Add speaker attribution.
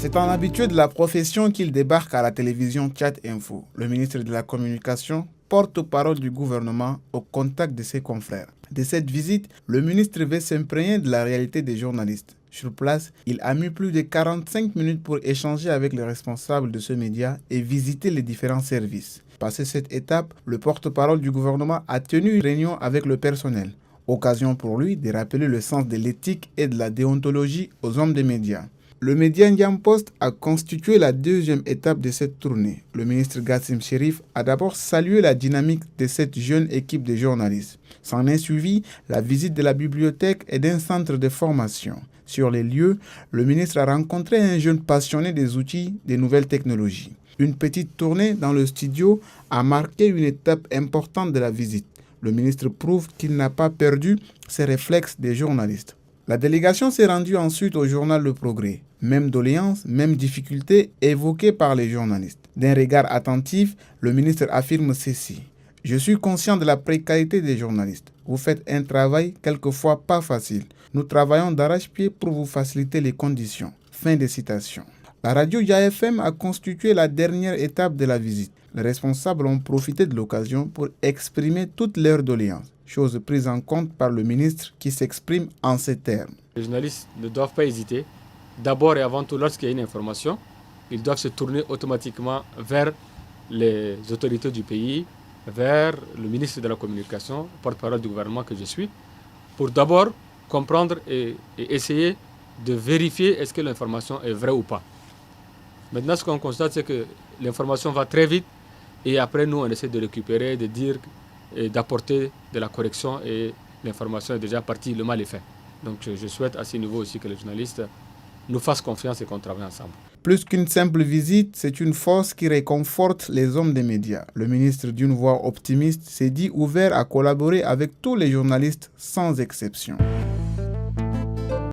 Speaker 1: C'est un habitué de la profession qu'il débarque à la télévision Tchad Info. Le ministre de la Communication, porte-parole du gouvernement, au contact de ses confrères. De cette visite, le ministre veut s'imprégner de la réalité des journalistes. Sur place, il a mis plus de 45 minutes pour échanger avec les responsables de ce média et visiter les différents services. Passé cette étape, le porte-parole du gouvernement a tenu une réunion avec le personnel. Occasion pour lui de rappeler le sens de l'éthique et de la déontologie aux hommes des médias. Le média Ndiam Post a constitué la deuxième étape de cette tournée. Le ministre Gassim Chérif a d'abord salué la dynamique de cette jeune équipe de journalistes. S'en est suivi la visite de la bibliothèque et d'un centre de formation. Sur les lieux, le ministre a rencontré un jeune passionné des outils des nouvelles technologies. Une petite tournée dans le studio a marqué une étape importante de la visite. Le ministre prouve qu'il n'a pas perdu ses réflexes des journalistes. La délégation s'est rendue ensuite au journal Le Progrès. Même doléances, même difficultés évoquées par les journalistes. D'un regard attentif, le ministre affirme ceci. « Je suis conscient de la précarité des journalistes. Vous faites un travail quelquefois pas facile. Nous travaillons d'arrache-pied pour vous faciliter les conditions. » Fin de citation. La radio YFM a constitué la dernière étape de la visite. Les responsables ont profité de l'occasion pour exprimer toutes leurs doléances, chose prise en compte par le ministre qui s'exprime en ces termes.
Speaker 2: Les journalistes ne doivent pas hésiter. D'abord et avant tout, lorsqu'il y a une information, ils doivent se tourner automatiquement vers les autorités du pays, vers le ministre de la Communication, porte-parole du gouvernement que je suis, pour d'abord comprendre et essayer de vérifier est-ce que l'information est vraie ou pas. Maintenant, ce qu'on constate, c'est que l'information va très vite et après, nous, on essaie de récupérer, de dire et d'apporter de la correction et l'information est déjà partie, le mal est fait. Donc, je souhaite à ce niveau aussi que les journalistes nous fassent confiance et qu'on travaille ensemble.
Speaker 1: Plus qu'une simple visite, c'est une force qui réconforte les hommes des médias. Le ministre, d'une voix optimiste, s'est dit ouvert à collaborer avec tous les journalistes sans exception.